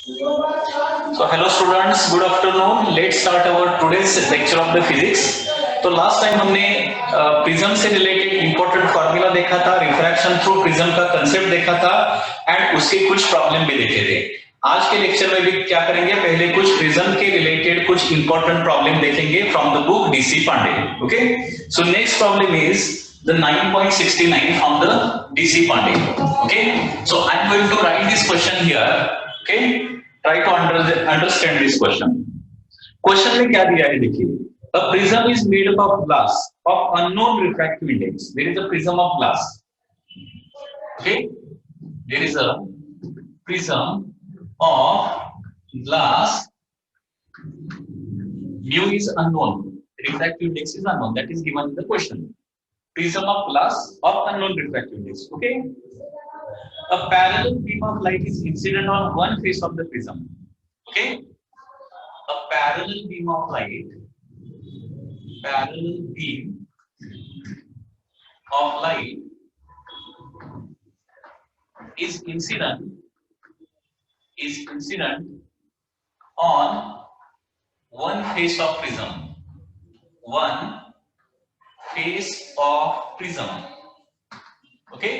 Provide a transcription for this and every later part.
So hello students, good afternoon. Let's start our today's lecture of the physics. तो last time हमने prism से related important formula देखा था, refraction through prism का concept देखा था एंड उसके कुछ प्रॉब्लम भी देखे थे। आज के लेक्चर में भी क्या करेंगे, पहले कुछ प्रिज्म के रिलेटेड कुछ इंपॉर्टेंट प्रॉब्लम देखेंगे from the book DC Pandey. Okay, so next problem is the 9.69 from the DC Pandey. Okay, so I'm going to write this question here. Okay, try to understand this question. Question में क्या दिया है देखिए, a prism is made up of glass of unknown refractive index. There is a prism of glass. Okay, there is a prism of glass. Mu is unknown. Refractive index is unknown. That is given in the question. Prism of glass of unknown refractive index. Okay, a parallel beam of light is incident on one face of the prism. Okay, a parallel beam of light is incident on one face of prism. One face of prism. Okay,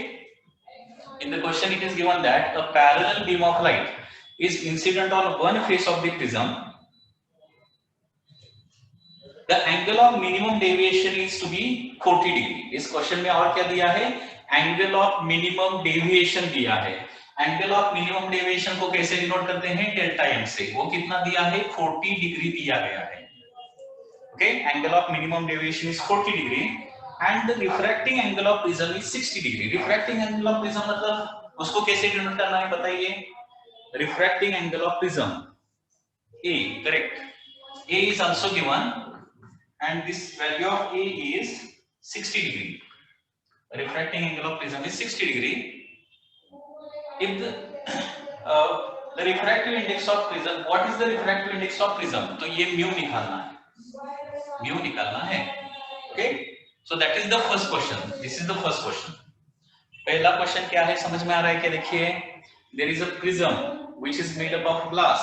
in the question it is given that a parallel beam of light is incident on one face of the prism. The angle of minimum deviation is to be 40 degree. इस question में और क्या दिया है, angle of minimum deviation दिया है। Angle of minimum deviation को कैसे डिनोट करते हैं, डेल्टा एम से। वो कितना दिया है, 40 डिग्री दिया गया है। Okay, angle of minimum deviation is 40 degree and the refracting angle of prism is 60 degree. Refracting angle of prism मतलब उसको कैसे डिनोट करना है बताइए। Refracting angle of prism A, correct. A is also given and this value of A is 60 degree. Refracting angle of prism is 60 degree. If the refractive index of prism, what is the refractive index of prism? तो ये mu निकालना है, mu निकालना है। Okay, so that is the first question. This is the first question. पहला question क्या है, समझ में आ रहा है क्या? देखिए, there is a prism which is made up of glass.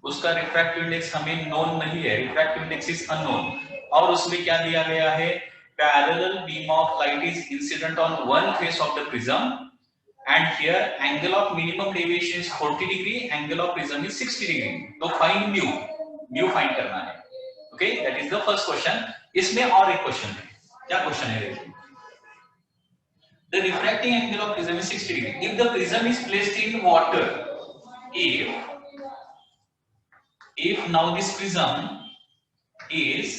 उसका रिफ्रैक्टिव इंडेक्स हमें नोन नहीं है, रिफ्रैक्टिव इंडेक्स इज अननोन। और उसमें क्या दिया गया है, parallel beam of light is incident on one face of the prism and here angle of minimum deviation is 40 degree, angle of prism is 60 degree. तो find mu find करना है। Okay, that is the first question. इसमें और एक question है, क्या question है देखिए, the refracting angle of prism is 60 degree. If the prism is placed in water, if now this prism is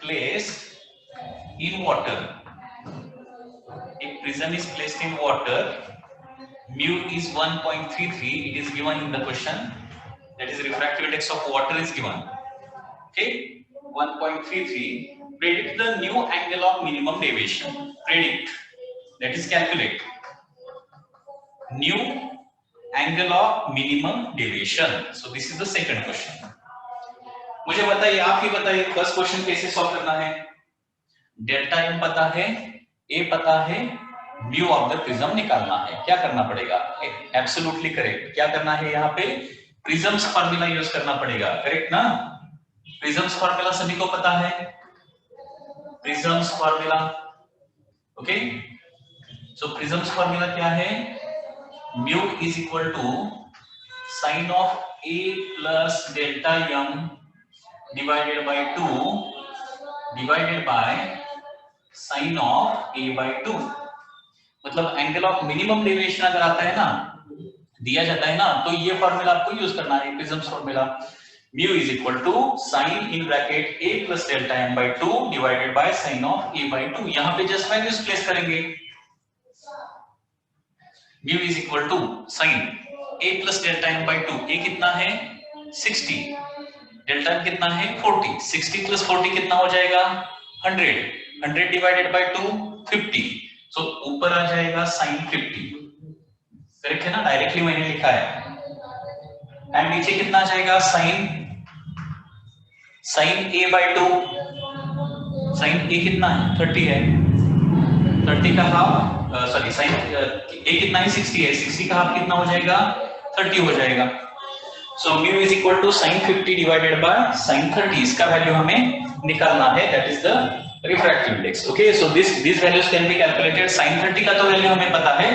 placed in water, if prism is placed in water, mu is 1.33. It is given in the question. That is refractive index of water is given. Okay, 1.33. Predict the new angle of minimum deviation. Predict, that is calculate new angle of minimum deviation. So this is the second question. मुझे बताइए, आप ही बताइए, first question कैसे solve करना है। Delta M पता है, ए पता है, म्यू ऑफ द प्रिज्म निकालना है। क्या करना पड़ेगा, एब्सोल्युटली करेक्ट। क्या करना है, यहाँ पे प्रिज्म्स फार्मूला यूज करना पड़ेगा, करेक्ट ना। प्रिज्म्स फार्मूला सभी को पता है, prisms formula. Okay, so prisms formula क्या है, mu is equal to sine of A plus delta M divided by 2 divided by sine of a by 2। मतलब एंगल ऑफ मिनिमम डेविएशन अगर आता है ना, दिया जाता है ना, तो ये फॉर्मूला आपको यूज करना है, prisms formula. mu is equal to sin in bracket a plus delta m by 2 divided by sin of a by 2। यहां पे जस्ट वैल्यूज प्लेस करेंगे। mu is equal to sin a plus delta m by 2। a कितना है 60, delta m कितना है 40। 60 plus 40 कितना हो जाएगा 100। 100 divided by 2 50। सो ऊपर आ जाएगा sin 50, करेक्ट है ना, डायरेक्टली मैंने लिखा है। एंड नीचे कितना आ जाएगा sin a by 2। sin a कितना है 30 है, 30 का हाफ, sin a कितना है 60 है, 60 का हाफ कितना हो जाएगा 30 हो जाएगा। So mu is equal to sin 50 divided by sin 30, इसका वैल्यू हमें निकालना है, that is the refractive index. Okay, so this values can be calculated. sin 30 का तो वैल्यू हमें पता है,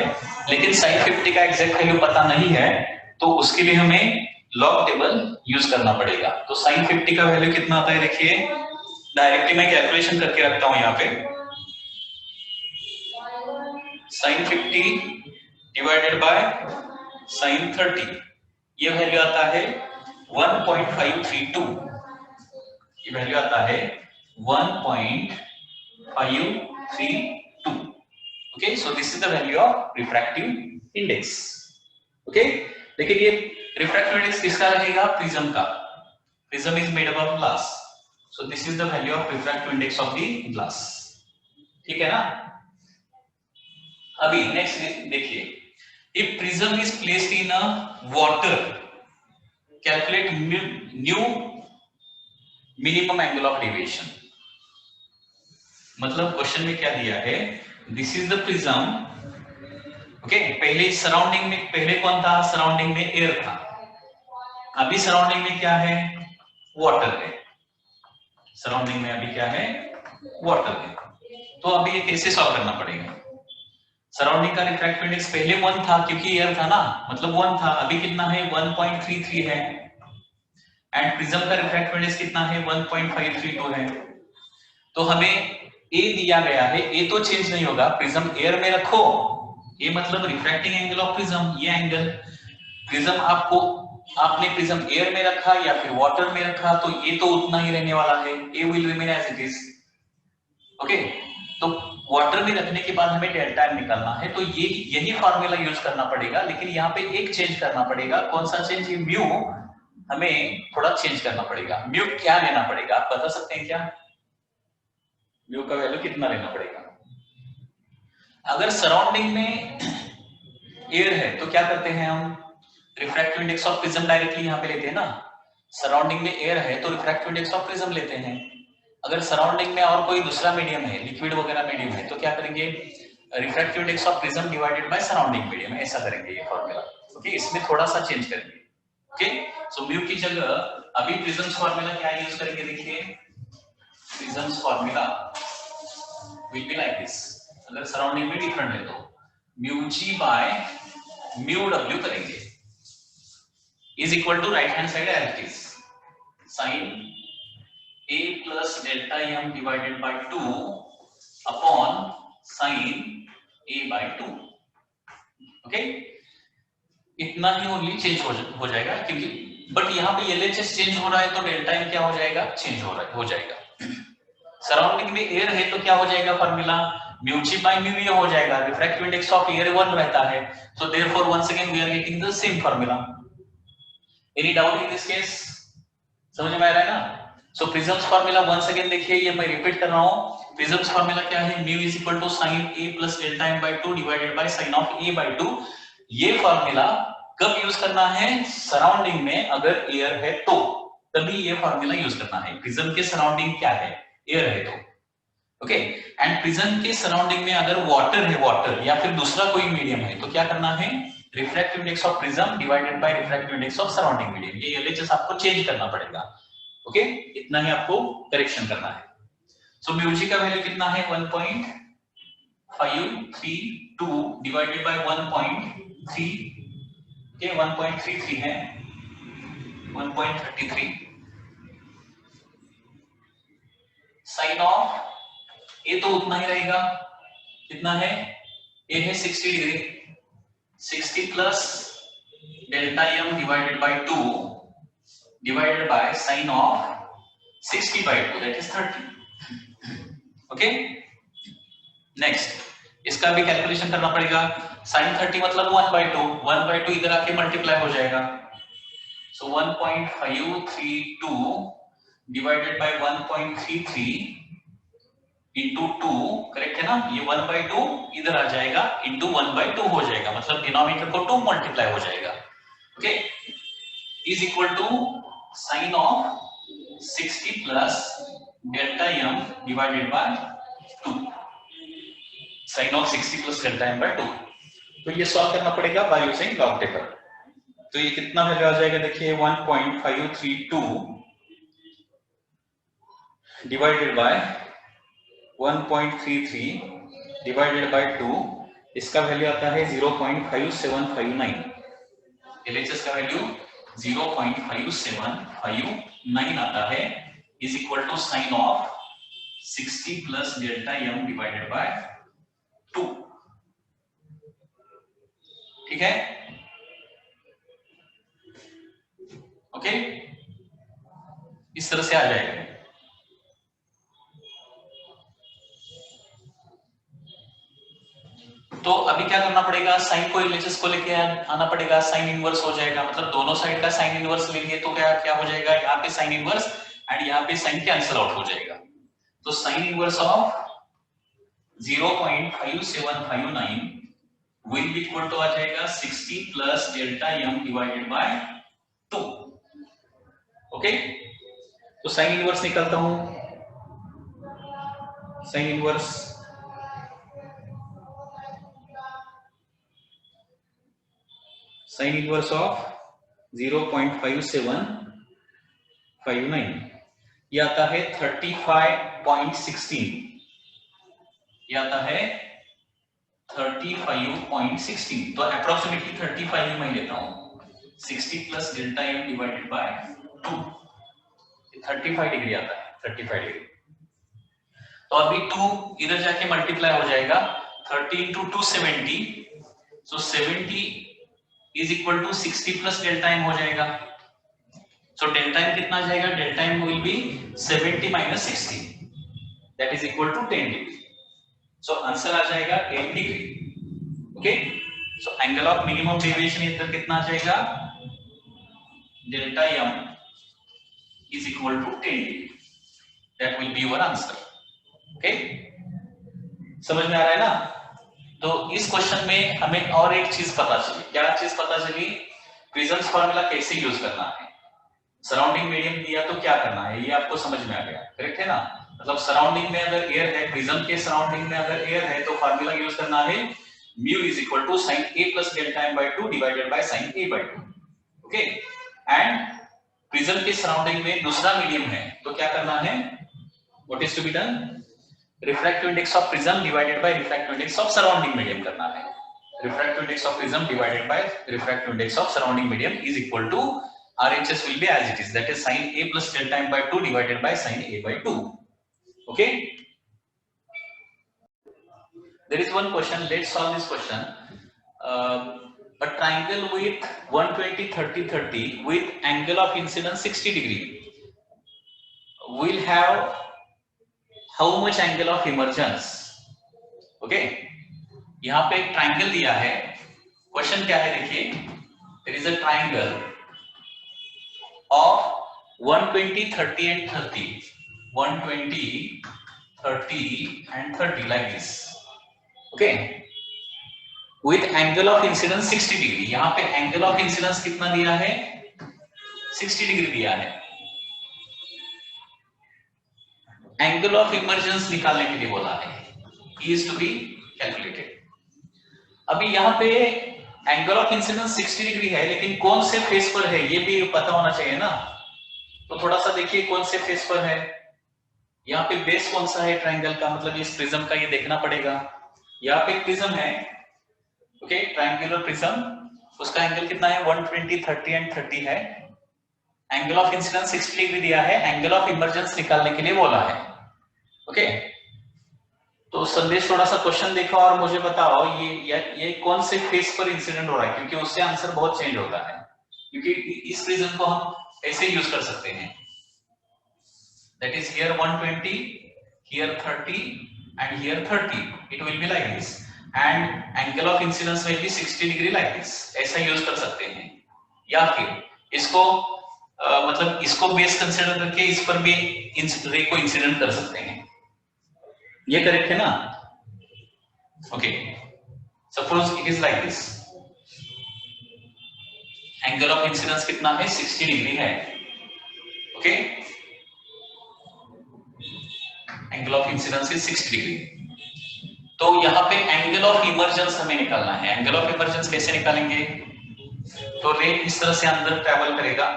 लेकिन sin 50 का एग्जैक्ट वैल्यू पता नहीं है, तो उसके लिए हमें लॉग टेबल यूज करना पड़ेगा। तो sin 50 का वैल्यू कितना आता है, देखिए डायरेक्टली मैं कैलकुलेशन करके रखता हूं यहाँ पे। sin 50 डिवाइडेड बाय sin 30, ये वैल्यू आता है 1.532, ये वैल्यू आता है 1.532। Okay, so this is the value of refractive index. Okay, लेकिन ये रिफ्रैक्टिव इंडेक्स किसका रहेगा, प्रिज्म का। Prism is made up of glass, so this is the value of refractive index of the glass. ठीक है ना। अभी नेक्स्ट देखिए, if prism is placed in a water, calculate new minimum angle of deviation. मतलब question में क्या दिया है, this is the prism. Okay, पहले सराउंडिंग में, पहले कौन था, सराउंडिंग में एयर था, अभी सराउंडिंग में क्या है, वाटर है। सराउंडिंग में अभी क्या है, वाटर है। तो अभी ये कैसे सॉल्व करना पड़ेगा। सराउंडिंग का रिफ्रैक्टिव इंडेक्स पहले 1 था क्योंकि एयर था ना, मतलब 1 था, अभी कितना है 1.33 है, एंड प्रिज्म का रिफ्रैक्टिव इंडेक्स कितना है 1.532 है। तो हमें ए दिया गया है, ए तो चेंज नहीं होगा, प्रिज्म एयर में रखो, ये मतलब रिफ्रैक्टिंग एंगल ऑफ प्रिज्म, ये एंगल। प्रिज्म आपको, आपने प्रिज्म एयर में रखा या फिर वाटर में रखा, तो ये तो उतना ही रहने वाला है, a will remain as it is. Okay, तो वाटर में रखने के बाद हमें डेल्टा एम निकालना है, तो ये यही फार्मूला यूज करना पड़ेगा, लेकिन यहाँ पे एक चेंज करना पड़ेगा। कौन सा चेंज, ये म्यू हमें थोड़ा चेंज करना पड़ेगा। म्यू क्या लेना पड़ेगा, आप बता सकते हैं क्या, म्यू का वैल्यू कितना लेना पड़ेगा। अगर सराउंडिंग में एयर है तो क्या करते हैं हम, refractive index of prism directly यहाँ पे लेते हैं ना। सराउंडिंग में एयर है तो रिफ्रैक्टिव इंडेक्स ऑफ प्रिज्म लेते हैं। अगर सराउंडिंग में और कोई दूसरा मीडियम है, लिक्विड वगैरह मीडियम है, तो क्या करेंगे, refractive index of prism divided by surrounding medium, ऐसा करेंगे ये फॉर्मूला। ओके, इसमें थोड़ा सा चेंज करेंगे। ओके, सो म्यू की जगह अभी प्रिज्म्स फॉर्मूला क्या यूज करेंगे, देखिए prisms formula will be like this. अगर सराउंडिंग में डिफरेंट है तो म्यू जी बाय म्यू डब्ल्यू करेंगे, is equal to right hand side as it is, sine a plus delta m divided by 2 upon sin a by 2। Okay, इतना ही only change हो जाएगा, क्योंकि बट यहाँ पे एलएचएस चेंज हो रहा है तो डेल्टा एम क्या हो जाएगा, चेंज हो जाएगा। सराउंडिंग में एयर है तो क्या हो जाएगा formula, mu g by mu ये हो जाएगा, रिफ्रैक्टिव इंडेक्स ऑफ एयर 1 रहता है, so therefore once again we are getting the same formula. Any doubt in this case, समझ में आ रहा है ना। So prisms formula once again देखिए, ये मैं रिपीट कर रहा हूं। प्रिज्म्स फार्मूला क्या है, mu is equal to sin a plus delta m by 2 divided by sin of a by 2। ये फार्मूला कब यूज करना है, सराउंडिंग में अगर एयर है तो तभी ये फार्मूला यूज करना है। प्रिज्म के सराउंडिंग क्या है, एयर है तो। ओके, एंड प्रिज्म के सराउंडिंग में अगर वाटर है, वाटर या फिर दूसरा कोई मीडियम है, तो क्या करना है, refractive index of prism divided by refractive index of surrounding medium, ये एलएचएस आपको चेंज करना पड़ेगा। ओके, इतना ही आपको करेक्शन करना है। सो म्यू जी का वैल्यू कितना है 1.532 डिवाइडेड बाय 1.3, ओके 1.33 है, 1.33। साइन ऑफ ए तो उतना ही रहेगा, कितना है, ए है 60 degree, 60 plus delta M divided by 2 divided by sin of 60 by 2, that is 30। Okay, next इसका भी कैलकुलेशन करना पड़ेगा। sin 30 मतलब 1/2, 1/2 इधर आके मल्टीप्लाई हो जाएगा, सो 1.532 डिवाइडेड बाय 1.33 इंटू 2, करेक्ट है ना, ये 1/2 इधर आ जाएगा, इंटू 1/2 हो जाएगा, मतलब डिनोमिनेटर को 2 मल्टीप्लाई हो जाएगा। Okay, is equal to sin of 60 plus delta m divided by 2, sin of 60 plus delta m by 2। तो ये सॉल्व करना पड़ेगा बाय यूजिंग लॉग टेबल। तो ये कितना वैल्यू आ जाएगा, देखिए 1.532 डिवाइडेड बाय 1.33 डिवाइडेड बाय 2, इसका वैल्यू आता है 0.5759। LHS का वैल्यू 0.5759 आता है, is equal to sine of 60 plus delta m divided by 2। ठीक है, ओके, इस तरह से आ जाएगा। तो अभी क्या करना पड़ेगा, साइन को एलएचएस को लेके आना पड़ेगा, साइन इनवर्स हो जाएगा, मतलब दोनों साइड का साइन इनवर्स लेंगे तो क्या क्या हो जाएगा, यहाँ पे साइन इनवर्स एंड यहाँ पे साइन कैंसिल आउट हो जाएगा। तो sine inverse of 0.5759 will be equal to आ जाएगा 60 plus delta m divided by 2। Okay, तो साइन इनवर्स निकालता हूं, साइन इनवर्स ऑफ 0.5759 ये आता है 35.16, ये आता है 35.16, तो अप्रोक्सीमेटली 35 मैं लेता हूं, 60 plus delta m divided by 2, 35 degree आता है, 35 डिग्री। तो अभी 2 इधर जाके मल्टीप्लाई हो जाएगा, 30 into 270, so 70 is equal to 60 plus delta m हो जाएगा। सो डेल्टा m कितना आ जाएगा, delta m will be 70 minus 60, that is equal to 10 degree. So answer आ जाएगा 10 degree. Okay, so angle of minimum deviation इधर कितना आ जाएगा, delta m is equal to 10 degree, that will be your answer. Okay, समझ में आ रहा है ना। तो इस क्वेश्चन में हमें और एक चीज पता चली, क्या चीज पता चली, प्रिज्म्स फार्मूला कैसे यूज करना है। सराउंडिंग मीडियम दिया तो क्या करना है, ये आपको समझ में आ गया, करेक्ट है ना। मतलब सराउंडिंग में अगर एयर है, प्रिज्म के सराउंडिंग में अगर एयर है तो फार्मूला यूज करना है mu is equal to sin a plus delta m by 2 divided by sin a by 2। Okay, and prism के सराउंडिंग में दूसरा मीडियम है तो क्या करना है, what is to be done, refractive index of prism divided by refractive index of surrounding medium करना है। refractive index of prism divided by refractive index of surrounding medium is equal to RHS will be as it is, that is sin a plus delta m by 2 divided by sin a by 2. Okay, there is one question, let's solve this question. A triangle with 120 30 30 with angle of incidence 60 degree will have how much angle of emergence? Okay, यहां पे एक triangle दिया है, question क्या है देखिए, there is a triangle of 120 30 and 30, 120 30 and 30 like this, okay, with angle of incidence 60 degree। यहां पे angle of incidence कितना दिया है, 60 डिग्री दिया है। एंगल ऑफ इमर्जेंस निकालने के लिए बोला है, इज टू बी कैलकुलेटेड। अभी यहाँ पे एंगल ऑफ इंसिडेंस 60 डिग्री है, लेकिन कौन से फेस पर है ये भी पता होना चाहिए ना। तो थोड़ा सा देखिए कौन से फेस पर है, यहाँ पे बेस कौन सा है ट्रायंगल का, मतलब इस प्रिज्म का ये देखना पड़ेगा। यहाँ पे प्रिज्म है, ओके, ट्रायंगुलर प्रिज्म, उसका एंगल कितना है 120 30 एंड 30 है। एंगल ऑफ इंसिडेंस 60 डिग्री दिया है, एंगल ऑफ इमर्जेंस निकालने के लिए बोला है। ओके, तो संदेश थोड़ा सा क्वेश्चन देखो और मुझे बताओ ये कौन से फेस पर इंसिडेंट हो रहा है, क्योंकि उससे आंसर बहुत चेंज होता है। क्योंकि इस प्रिज्म को हम ऐसे यूज कर सकते हैं, that is here 120, here 30 and here 30, it will be like this, and angle of incidence will be 60 degree like this, ऐसा यूज कर सकते हैं। या फिर इसको मतलब इसको बेस कंसीडर करके इस पर भी रे को इंसिडेंट कर सकते हैं। ये करेक्ट है ना। Okay, suppose it is like this, angle of incidence कितना है 60 डिग्री है। Okay, angle of incidence is 60 degree. तो यहाँ पे एंगल ऑफ इमर्जेंस हमें निकालना है। एंगल ऑफ इमर्जेंस कैसे निकालेंगे, तो रे इस तरह से अंदर ट्रेवल करेगा।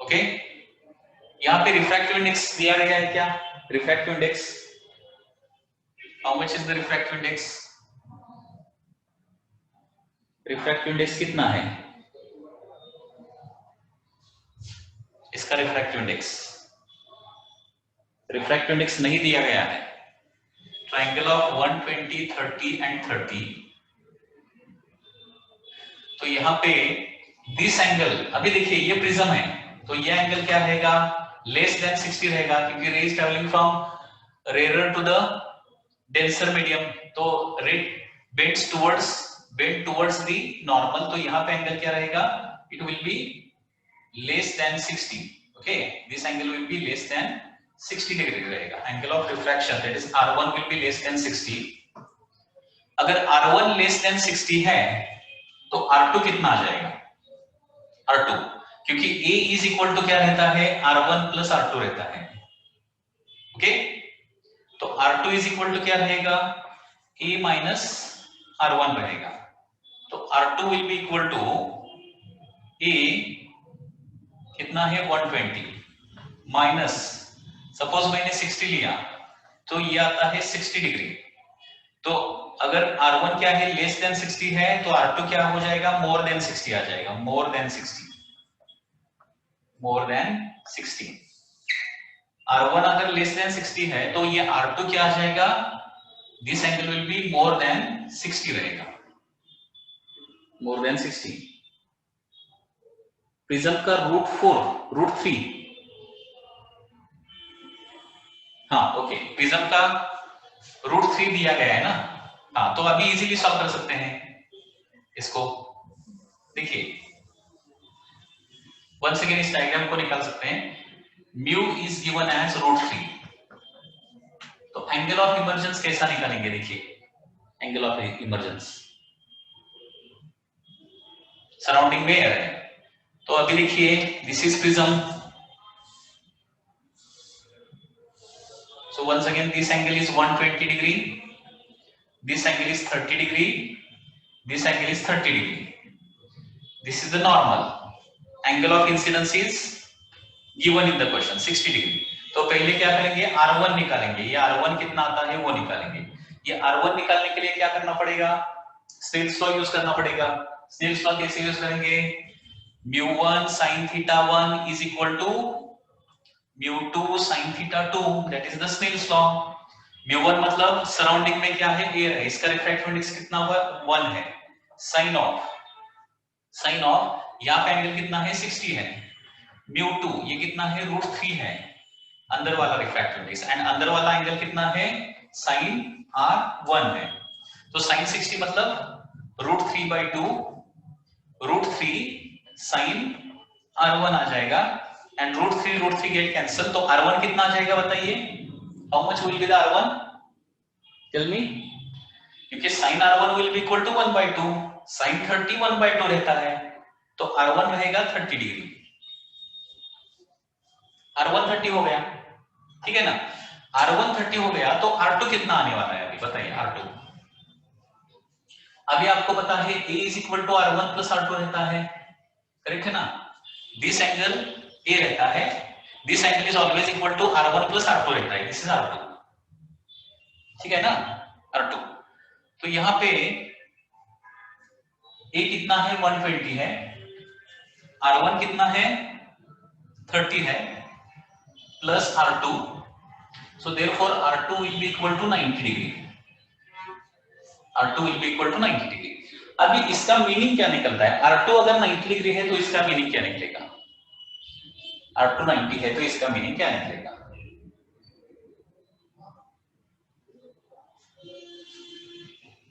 ओके, यहाँ पे रिफ्रैक्टिव इंडेक्स दिया गया है क्या? Refractive index, how much is the refractive index? Refractive index कितना है इसका? रिफ्रैक्टिव इंडेक्स, रिफ्रैक्टिव इंडेक्स नहीं दिया गया है। ट्रायंगल ऑफ 120, 30 एंड 30, तो यहाँ पे दिस एंगल, अभी देखिए ये प्रिज्म है, तो ये एंगल क्या रहेगा? लेस देन 60 रहेगा, क्योंकि ray is travelling from rare to the denser medium, तो ray bends towards the normal, तो यहाँ पे एंगल क्या रहेगा? It will be less than 60। Okay, this angle will be less than 60 degree रहेगा। Angle of refraction that is R1 will be less than 60। अगर R1 less than 60 है तो R2 कितना आ जाएगा? R2, क्योंकि A इज इक्वल टू क्या रहता है? R1 प्लस R2 रहता है। ओके, तो R2 इज इक्वल टू क्या रहेगा? A माइनस R1 रहेगा। तो R2 will be equal to A कितना है? 120 माइनस, सपोज मैंने 60 लिया तो ये आता है 60 डिग्री। तो अगर R1 क्या है? लेस देन 60 है, तो R2 क्या हो जाएगा? मोर देन 60 आ जाएगा। More than 60, more than 60। R1 अगर लेस देन 60 है तो ये R2 क्या आ जाएगा? This angle will be more than 60 रहेगा, मोर देन 60। प्रिज्म का √3, हाँ ओके, प्रिज्म का √3 दिया गया है ना। हाँ, तो अभी इजीली सॉल्व कर सकते हैं इसको। देखिए वंस अगेन इस डायग्राम को निकाल सकते हैं। म्यू इज गिवन एज √3, तो एंगल ऑफ इमर्जेंस कैसा निकालेंगे? देखिए एंगल ऑफ इमर्जेंस, सराउंडिंग में एयर है, तो अभी देखिए this is prism, so once again this angle is 120 degree, this angle is 30 degree, this angle is 30 degree, this is the normal, angle of incidence is given in the question 60 degree। तो पहले क्या करेंगे? R1 निकालेंगे, ये R1 कितना आता है वो निकालेंगे। ये R1 निकालने के लिए क्या करना पड़ेगा? स्नेल्स लॉ यूज करना पड़ेगा। स्नेल्स लॉ कैसे यूज करेंगे? μ1 sin θ1 is equal to μ2 sin θ2, that is the Snell's law। μ1 मतलब सराउंडिंग में क्या है? एयर है, इसका रिफ्रैक्टिव इंडेक्स कितना हुआ? 1 है। साइन ऑफ यहाँ पे एंगल कितना है? 60 है। μ2 ये कितना है? √3 है, अंदर वाला रिफ्रैक्टिव इंडेक्स, एंड अंदर वाला एंगल कितना है? sin R1 है। तो sin 60 मतलब √3/2, √3 sin R1 आ जाएगा, एंड √3 गेट कैंसिल, तो R1 कितना आ जाएगा बताइए? How much will be the R1? Tell me, क्योंकि sin R1 will be equal to 1/2, sin 30 1/2 रहता है, तो R1 रहेगा 30 डिग्री। R1 30 हो गया, ठीक है ना? R1 30 हो गया, तो R2 कितना आने वाला है? अभी बताइए R2। अभी आपको पता है A is equal to R1 plus R2 रहता है, करेक्ट है ना? दिस एंगल A रहता है, this angle is always equal to R1 plus R2 रहता है, दिस इज R2, ठीक है ना? R2, तो यहाँ पे A कितना है? 120 है, R1 कितना है? 30 है, plus R2, so therefore R2 will be equal to 90 degree, R2 will be equal to 90 degree. अभी इसका मीनिंग क्या निकलता है? R2 अगर 90 डिग्री है तो इसका मीनिंग क्या निकलेगा? R2 90 है तो इसका मीनिंग क्या निकलेगा?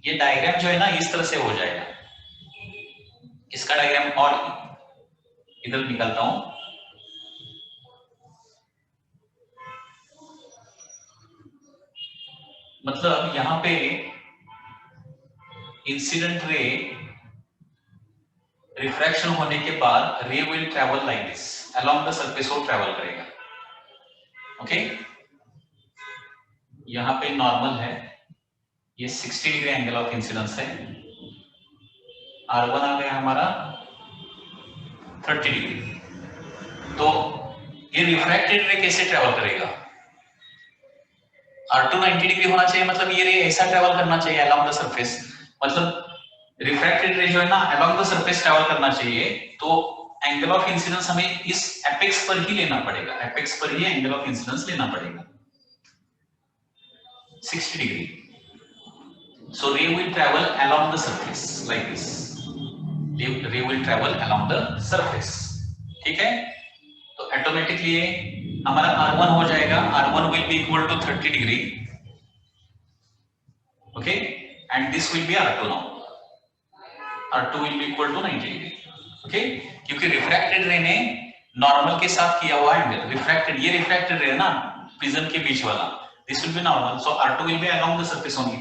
ये डायग्राम जो है ना इस तरह से हो जाएगा, इसका डायग्राम और इधर निकालता हूं। मतलब यहां पे इंसिडेंट रे रिफ्रैक्शन होने के बाद रे will travel like this along the surface, वो ट्रेवल करेगा। ओके, यहां पे नॉर्मल है, ये 60 डिग्री एंगल ऑफ इंसिडेंस है, R1 आ गया हमारा 30 डिग्री। तो ये रिफ्रैक्टेड रे कैसे ट्रेवल करेगा? R2 90 डिग्री होना चाहिए, मतलब ये रे ऐसा ट्रेवल करना चाहिए अलोंग द सरफेस, मतलब रिफ्रैक्टेड रे जो है ना अलोंग द सरफेस ट्रेवल करना चाहिए। तो एंगल ऑफ इंसिडेंस हमें इस एपेक्स पर ही लेना पड़ेगा, एपेक्स पर ही एंगल ऑफ इंसिडेंस लेना पड़ेगा 60 degree. So ray will travel along the surface like this. Ray will travel along the surface. ठीक है? तो ऑटोमेटिकली हमारा R1 हो जाएगा, R1 will be equal to 30 degree. Okay? And this will be R2 now. R2 will be equal to 90 degree. Okay? क्योंकि refracted रे ने normal के साथ किया हुआ एंगल, रिफ्रैक्टेड ये रिफ्रैक्टेड रे ना प्रिज्म के बीच वाला, this will be normal. So R2 will be along the surface only.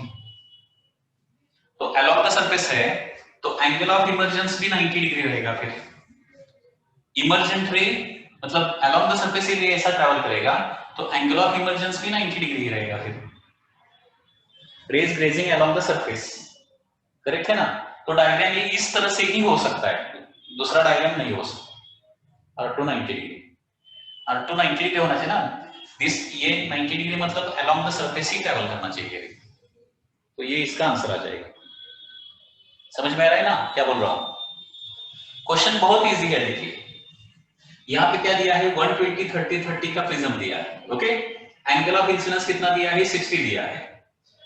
तो along the surface है तो एंगल ऑफ इमर्जेंस भी 90 डिग्री रहेगा। फिर इमर्जेंट रे मतलब along the surface ये ऐसा ट्रैवल करेगा तो एंगल ऑफ इमर्जेंस भी 90 डिग्री रहेगा। फिर rays grazing along the surface, correct है ना? तो डायग्राम ये इस तरह से ही हो सकता है, दूसरा डायग्राम नहीं हो सकता। R2 90 डिग्री, R2 90 डिग्री होना चाहिए ना, दिस ये 90 डिग्री मतलब along the surface he travel करना चाहिए। तो ये इसका आंसर आ जाएगा। समझ में आ रहा है ना क्या बोल रहा हूं? क्वेश्चन बहुत इजी है। देखिए यहाँ पे क्या दिया है, 120 30 30 का प्रिज्म दिया है। ओके, एंगल ऑफ इंसिडेंस कितना दिया है, 60 दिया है,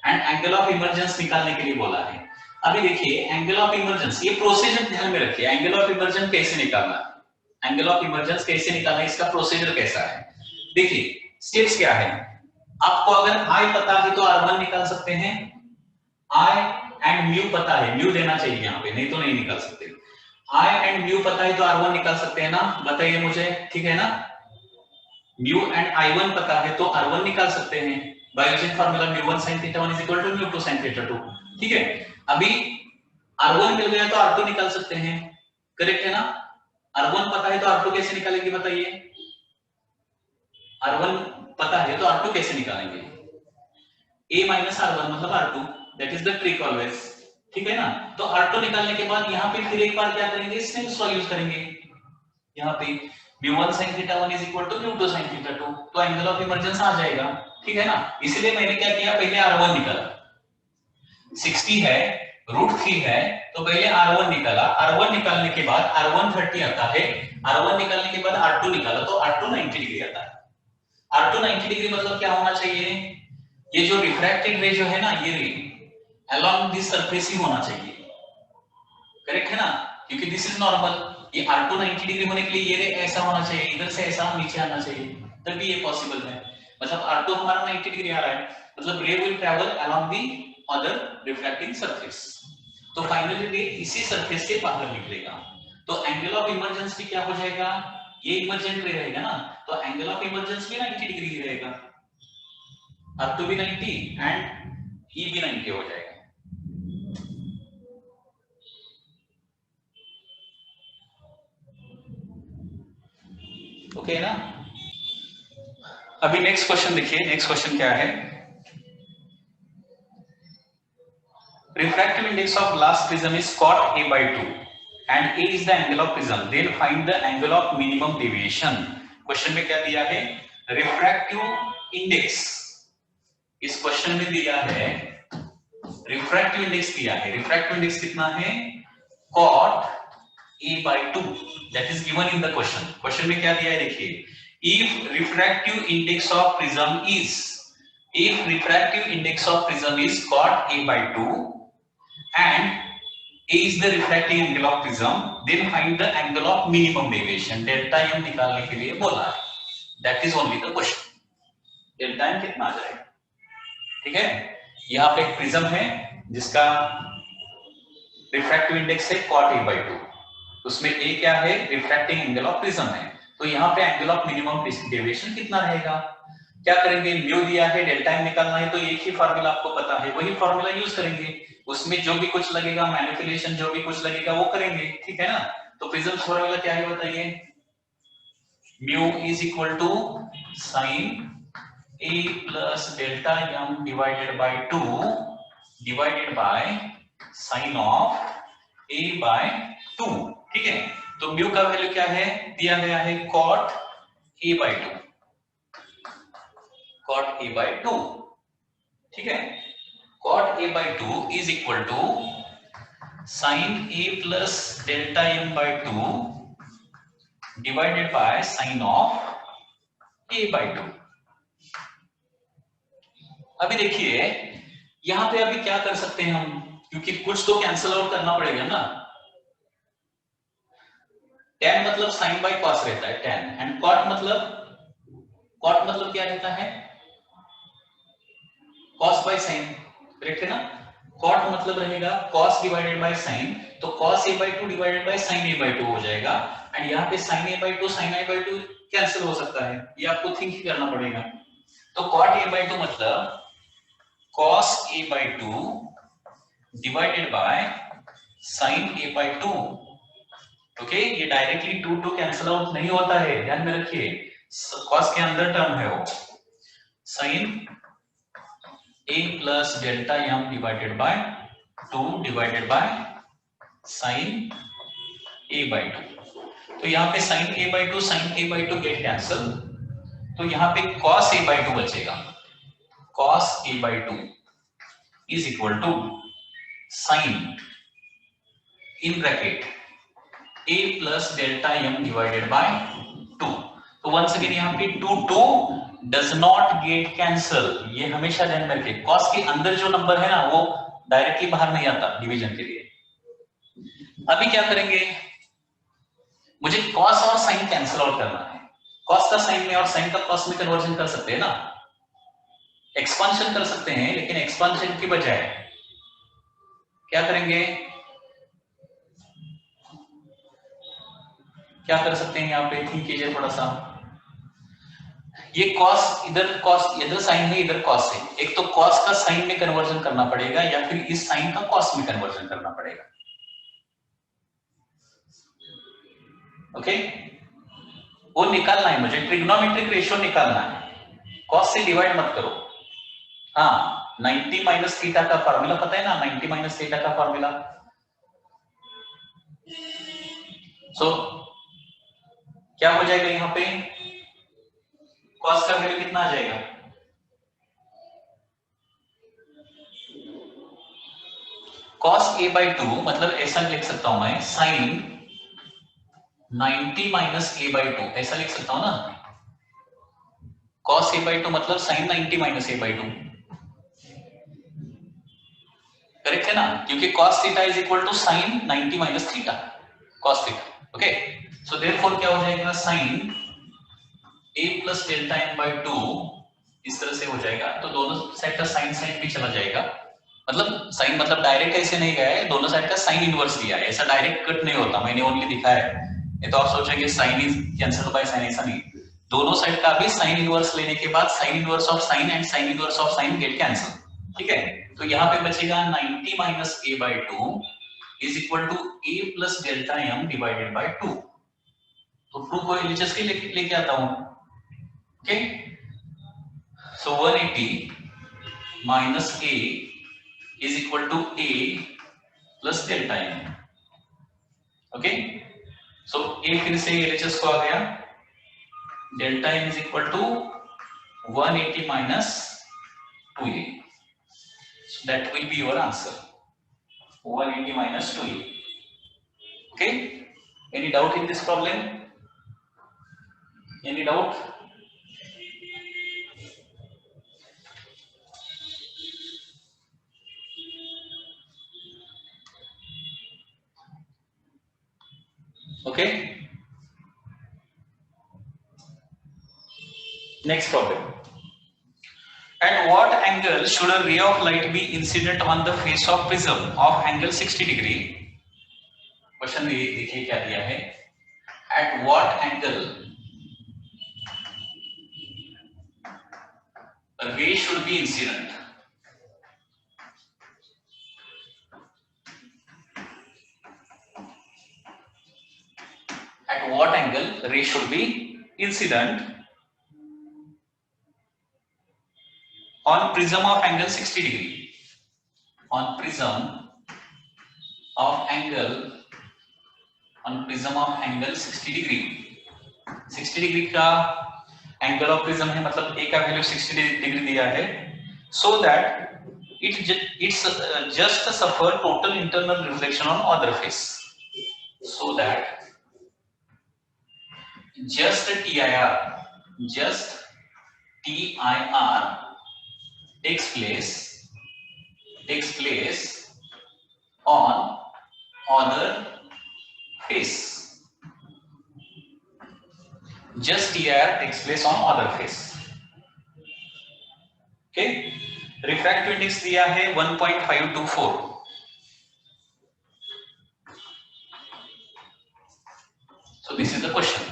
एंड एंगल ऑफ इमर्जेंस निकालने के लिए बोला है। अभी देखिए एंगल ऑफ इमर्जेंस, ये प्रोसीजर ध्यान में रखिए, एंगल ऑफ इमर्जेंस कैसे निकालना है, एंगल ऑफ इमर्जेंस कैसे निकालना है, इसका प्रोसीजर कैसा है। देखिए स्टेप्स क्या है, आपको अगर I पता है तो R1 निकाल सकते हैं, I एंड म्यू पता है, म्यू देना चाहिए यहाँ पे, नहीं तो नहीं निकाल सकते। I एंड म्यू पता है तो R1 निकाल सकते हैं ना, बताइए मुझे, ठीक है ना? म्यू एंड I1 पता है तो R1 निकाल सकते हैं by using formula mu one sin theta 1 = mu two sin theta 2। ठीक है, अभी R1 मिल गया तो R2 निकाल सकते हैं, करेक्ट है ना? R1 पता है तो R2 कैसे निकालेंगे बताइए? R1 पता है तो R2 कैसे निकालेंगे? A minus R1 मतलब R2, that is the trick always, ठीक है ना? तो R2 निकालने के बाद यहाँ पे फिर एक बार क्या करेंगे, स्नेल्स लॉ यूज करेंगे। यहाँ पे म्यू1 sin theta 1 = mu two sin theta 2, तो एंगल ऑफ इमर्जेंस आ जाएगा, ठीक है ना? इसलिए मैंने क्या किया, पहले R1 निकाला, 60 है, √3 है, तो पहले R1 निकाला, R1 निकालने के बाद R1 30 आता है, R1 निकालने के बाद R2 निकाला तो R2 90 डिग्री आता है। R2 90 डिग्री मतलब क्या होना चाहिए, ये जो रिफ्रैक्टेड रे जो है ना, ये रे अलोंग दिस सरफेस ही होना चाहिए, करेक्ट है ना? क्योंकि दिस इज नॉर्मल, ये R2 90 डिग्री होने के लिए ये रे ऐसा होना चाहिए, इधर से ऐसा नीचे आना चाहिए, तभी ये पॉसिबल है। मतलब R2 हमारा 90 डिग्री आ रहा है, मतलब रे will travel along the other refracting surface, तो फाइनली रे इसी सरफेस से बाहर निकलेगा। तो एंगल ऑफ इमर्जेंस भी क्या हो जाएगा, ये इमर्जेंट रे रहेगा ना, तो एंगल ऑफ इमर्जेंस भी 90 डिग्री ही रहेगा, R2 भी 90 एंड E भी 90 हो जाएगा। ओके ना? अभी नेक्स्ट क्वेश्चन देखिए, नेक्स्ट क्वेश्चन क्या है, refractive index of glass prism is cot A/2 and A is the angle of prism, then find the angle of minimum deviation। Question में क्या दिया है, रिफ्रैक्टिव इंडेक्स, इस क्वेश्चन में दिया है रिफ्रैक्टिव इंडेक्स दिया है, रिफ्रैक्टिव इंडेक्स कितना है, cot A/2, that is given in the question। Question में क्या दिया है देखिए, if refractive index of prism is, if refractive index of prism is cot A/2 and A is the refracting angle of prism, then find the angle of minimum deviation। Delta m निकालने के लिए बोला है, that is only the question। Delta m कितना आ जाएगा, ठीक है? यहाँ पे एक प्रिज्म है जिसका रिफ्रैक्टिव इंडेक्स है cot A/2, उसमें A क्या है, रिफ्रैक्टिंग एंगल ऑफ प्रिज्म है, तो यहाँ पे एंगल ऑफ मिनिमम डेविएशन कितना रहेगा? क्या करेंगे, म्यू दिया है, डेल्टा m निकालना है, तो एक ही फार्मूला आपको पता है, वही फार्मूला यूज करेंगे, उसमें जो भी कुछ लगेगा, मैनिपुलेशन जो भी कुछ लगेगा वो करेंगे, ठीक है ना? तो प्रिज्म फॉर्मूला क्या है बताइए, mu is equal to sine A plus delta m divided by 2 divided by sine of a/2, ठीक है। तो म्यू का वैल्यू क्या है, दिया गया है cot a/2, cot a/2, ठीक है। cot a/2 is equal to sin a plus delta m/2 divided by sin of a/2। अभी देखिए यहां पे अभी क्या कर सकते हैं हम, क्योंकि कुछ तो कैंसिल आउट करना पड़ेगा ना। tan मतलब sin बाय cos रहता है tan, एंड cot मतलब क्या रहता है, cos बाय sin, करेक्ट है ना। cot मतलब रहेगा cos डिवाइडेड बाय sin, तो cos a/2 divided by sin a/2 हो जाएगा, एंड यहाँ पे sin a/2 sin a/2 cancel हो सकता है, ये आपको थिंक ही करना पड़ेगा। तो cot a/2 मतलब cos a/2 divided by sin a/2, okay. ये डायरेक्टली 2 कैंसिल आउट नहीं होता है, ध्यान में रखिए, cos के अंदर टर्म है वो, sin a plus delta m divided by 2 divided by sin a/2। तो यहाँ पे sin a/2 गेट कैंसल, तो यहाँ पे cos a/2 बचेगा, cos a/2 is equal to sin in bracket a plus delta m divided by 2। तो once again यहाँ पे 2 डज नॉट गेट कैंसल, ये हमेशा ध्यान में रखिए, cos के अंदर जो नंबर है ना वो डायरेक्टली बाहर नहीं आता डिवीजन के लिए। अभी क्या करेंगे, मुझे cos और sin कैंसिल आउट करना है, cos का sin में और sin का cos में कन्वर्जन कर सकते हैं ना, एक्सपांशन कर सकते हैं, लेकिन एक्सपांशन की बजाय क्या करेंगे, क्या कर सकते हैं यहाँ पे, थिंक कीजिए थोड़ा सा। ये cos इधर sin है, इधर cos है, एक तो cos का sin में कन्वर्जन करना पड़ेगा या फिर इस sin का cos में कन्वर्जन करना पड़ेगा, ओके। वो निकालना है मुझे, ट्रिग्नोमेट्रिक रेशियो निकालना है, cos से डिवाइड मत करो। हाँ 90 माइनस थीटा का फॉर्मूला पता है ना, 90 माइनस थीटा का फॉर्मूला। सो क्या हो जाएगा यहाँ पे, cos का वैल्यू कितना आ जाएगा, cos a/2 मतलब ऐसा लिख सकता हूं मैं, sin 90 माइनस a/2 ऐसा लिख सकता हूं ना, cos a/2 मतलब sin 90 माइनस a/2, करेक्ट है ना, क्योंकि cos theta is equal to sin 90 minus theta cos theta, okay. So therefore क्या हो जाएगा, sin a plus delta m/2 इस तरह से हो जाएगा, तो दोनों साइड का sin साइन भी चला जाएगा, मतलब साइन मतलब डायरेक्ट ऐसे नहीं गया है, दोनों साइड का साइन इनवर्स लिया है, ऐसा डायरेक्ट कट नहीं होता, मैंने ओनली दिखाया है, ये तो आप सोचेंगे sine is cancel by sine, ऐसा नहीं, दोनों साइड का भी साइन इनवर्स लेने के बाद sine inverse of sine and sine inverse of sine get cancel, ठीक है। तो यहाँ पे बचेगा 90 minus a/2 is equal to a plus delta m divided by 2, तो 2 को एलएचएस के लेके आता हूं, okay. So 180 minus a is equal to a plus delta m, okay. So a फिर से LHS को आ गया, delta m is equal to 180 minus 2a, so that will be your answer, 180 minus 2a, okay। Any doubt in this problem, any doubt? Okay, next problem, at what angle should a ray of light be incident on the face of prism of angle 60 degree, question देखिए क्या दिया है, at what angle a ray should be incident, at what angle ray should be incident on prism of angle 60 degree, on prism of angle on prism of angle 60 degree. 60 degree का angle of prism है, मतलब ए का value 60 degree दिया है, so that it's just suffer total internal reflection on other face, so that just TIR takes place on other face. Just TIR takes place on other face. Okay, refractive index दिया है 1.524. So this is the question.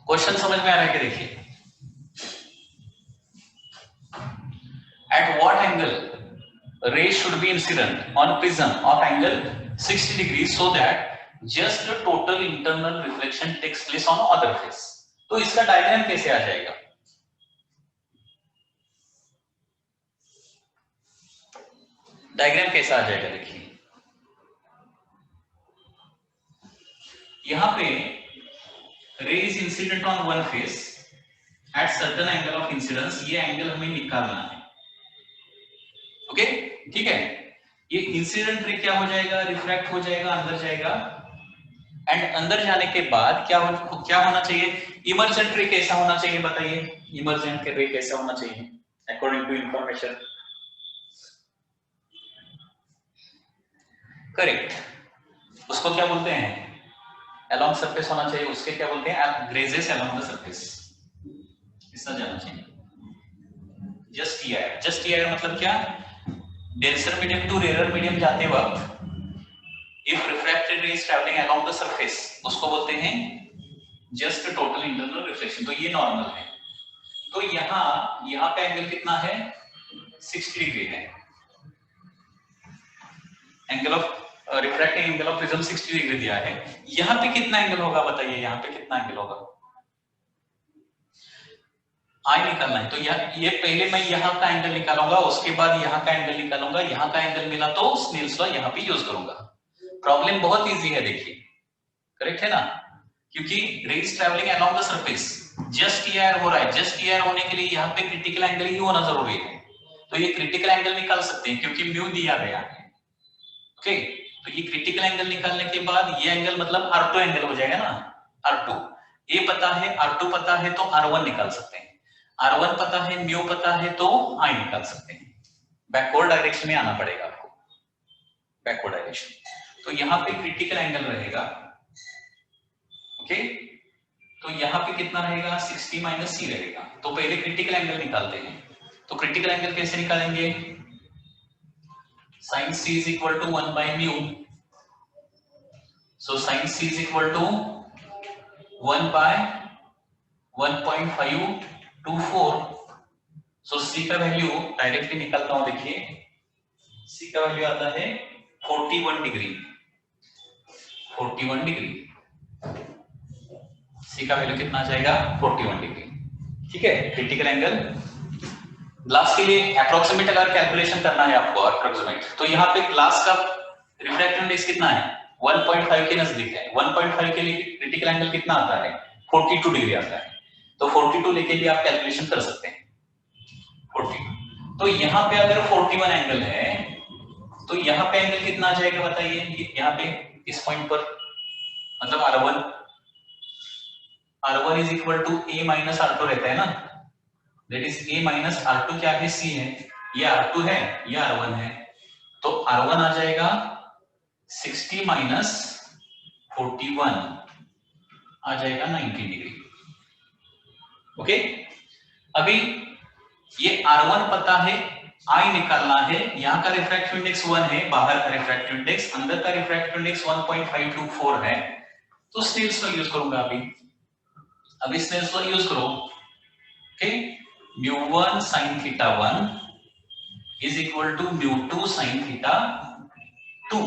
Question समझ में आ रहा है कि देखिए, at what angle ray should be incident on prism of angle 60 degrees so that just the total internal reflection takes place on other face. तो इसका डायग्राम कैसे आ जाएगा? डायग्राम कैसा आ जाएगा देखिए, यहां पे रे is incident on one face at certain angle of incidence, ये एंगल हमें निकालना है। ओके, ठीक है, ये इंसिडेंट रे क्या हो जाएगा, रिफ्रैक्ट हो जाएगा, अंदर जाएगा, एंड अंदर जाने के बाद क्या होना चाहिए, इमर्जेंट रे कैसा होना चाहिए बताइए, इमर्जेंट रे कैसा होना चाहिए अकॉर्डिंग टू इंफॉर्मेशन? करेक्ट, उसको क्या बोलते हैं, अलोंग सरफेस होना चाहिए, उसके क्या बोलते हैं, ग्रेजेस अलोंग द सरफेस, इतना जाना चाहिए। जस्ट टीआईआर मतलब क्या, denser medium to rare medium जाते वक्त if refracted ray is travelling along the surface, उसको बोलते हैं जस्ट टोटल इंटरनल रिफ्लेक्शन, तो ये नॉर्मल है। तो यहाँ का एंगल कितना है, 60 डिग्री है, angle of refracting angle of prism 60 degree दिया है, यहाँ पे कितना एंगल होगा बताइए, यहाँ पे कितना एंगल होगा, आई निकालना है। तो ये पहले मैं यहाँ का एंगल निकालूंगा, उसके बाद यहाँ का एंगल निकालूंगा, यहाँ का एंगल मिला तो स्नेल्स लॉ यहाँ पे यूज करूंगा। प्रॉब्लम बहुत इजी है देखिए, करेक्ट है ना, क्योंकि ray is travelling along the surface, just TIR हो रहा है, जस्ट टीआईआर होने के लिए यहाँ पे क्रिटिकल एंगल ही होना जरूरी है, तो ये क्रिटिकल एंगल निकाल सकते हैं क्योंकि म्यू दिया गया है। ओके, तो ये क्रिटिकल एंगल निकालने के बाद ये एंगल मतलब R2 एंगल हो जाएगा ना, R2 ए पता है, R2 पता है तो R1 निकाल सकते हैं, R1 पता है, म्यू पता है तो I निकाल सकते हैं। बैकवर्ड डायरेक्शन में आना पड़ेगा आपको, बैकवर्ड डायरेक्शन। तो यहाँ पे क्रिटिकल एंगल रहेगा, ओके, तो यहाँ पे कितना रहेगा, 60 माइनस सी रहेगा। तो पहले क्रिटिकल एंगल निकालते हैं, तो क्रिटिकल एंगल कैसे निकालेंगे, sin c is equal to 1 by mu, so sin c is equal to 1 by 1.524, so c का वैल्यू डायरेक्टली निकालता हूं, देखिए c का वैल्यू आता है 41 डिग्री, 41 डिग्री, c का वैल्यू कितना आ जाएगा, 41 डिग्री, ठीक है। क्रिटिकल एंगल ग्लास के लिए अप्रोक्सीमेट अगर कैलकुलेशन करना है आपको, अप्रोक्सीमेट, तो यहाँ पे ग्लास का रिफ्रैक्टिव इंडेक्स कितना है, 1.5 के नजदीक है, 1.5 के लिए क्रिटिकल एंगल कितना आता है, 42 डिग्री आता है, तो 42 लेके भी आप कैलकुलेशन कर सकते हैं, 42। तो यहाँ पे अगर 41 एंगल है तो यहाँ पे एंगल कितना आ जाएगा बताइए, यहाँ पे इस पॉइंट पर, मतलब R1 is equal to A minus R2 रहता है ना, that is A minus R2 क्या है, C है, ये R2 है, ये R1 है, तो R1 आ जाएगा 60 माइनस 41 आ जाएगा 90 डिग्री। ओके, अभी ये R1 पता है, I निकालना है, यहाँ का रिफ्रैक्टिव इंडेक्स 1 है, बाहर का रिफ्रैक्टिव इंडेक्स, अंदर का रिफ्रैक्टिव इंडेक्स 1.524 है, तो स्नेल्स लॉ यूज करूंगा अभी स्नेल्स लॉ यूज करो, okay, mu1 sin theta 1 is equal to mu2 sin theta 2,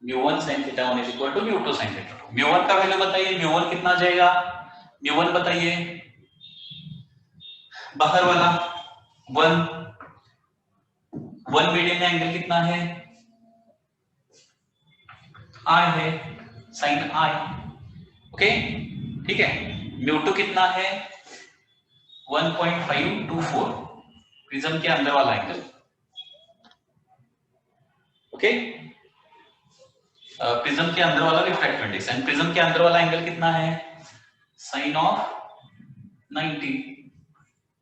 mu1 sin theta 1 is equal to mu2 sin theta 2। mu1 का वैल्यू बताइए, mu1 कितना जाएगा, mu1 बताइए, बाहर वाला 1, वन मीडियन में एंगल कितना है, आई है, साइन आई, ओके ठीक है। म्यू2 कितना है 1.524, प्रिज्म के अंदर वाला एंगल, ओके प्रिज्म के अंदर वाला रिफ्रैक्टिव इंडेक्स, एंड प्रिज्म के अंदर वाला एंगल कितना है साइन ऑफ 90,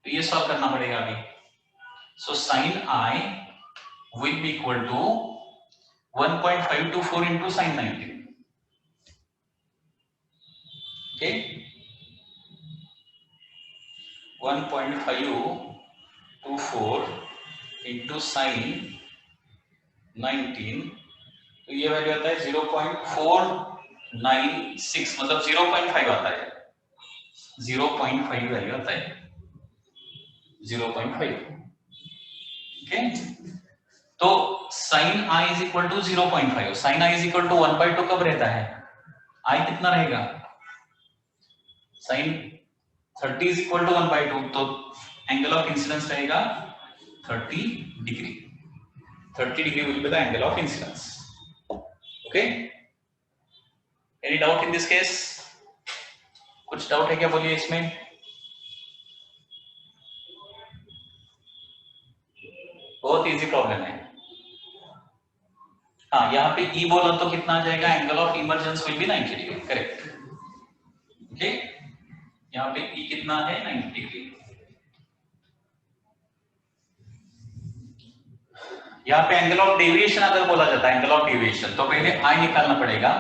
तो ये सॉल्व करना पड़ेगा अभी। So sine I will be equal to 1.524 into sin 90, okay 1.524 into sin 19, तो ये वैल्यू आता है 0.496, मतलब 0.5 आता है, 0.5 वैल्यू आता है 0.5, ओके तो sin i is equal to 0.5, sin i is equal to 1/2 कब रहता है, i कितना रहेगा, sin 30 इज इक्वल टू 1/2, तो एंगल ऑफ इंसिडेंस रहेगा 30 degree, 30 degree will be the angle of incidence, okay any doubt in this case, कुछ doubt है क्या बोलिए इसमें, बहुत इजी प्रॉब्लम है। हाँ यहाँ पे ई बोला तो कितना आ जाएगा, angle of emergence will be 90 degree, correct, okay यहाँ पे ई कितना है 90 डिग्री। यहाँ पे एंगल ऑफ डेविएशन अगर बोला जाता है, एंगल ऑफ डेविएशन, तो पहले आई निकालना पड़ेगा,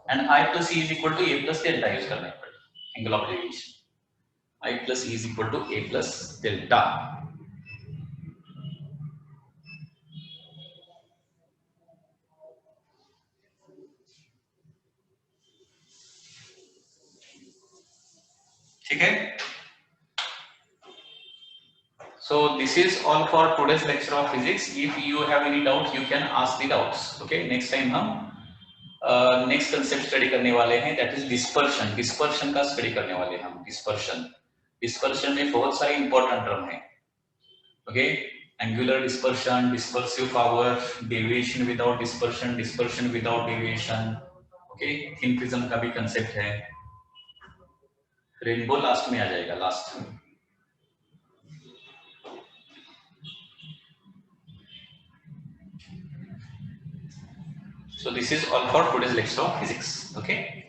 and I plus E is equal to A plus delta use करना पड़ेगा, angle of deviation I plus E is equal to A plus delta, ठीक है। So this is all for today's lecture of physics. If you have any doubt, you can ask the doubts. Okay. Next time हम next concept study करने वाले हैं, that is dispersion. Dispersion का study करने वाले हैं हम, dispersion. Dispersion में बहुत सारे important term हैं. Okay. Angular dispersion, dispersive power, deviation without dispersion, dispersion without deviation. Okay. thin prism का भी concept है. Rainbow last में आ जाएगा, last. So this is all for today's lecture of physics. Okay.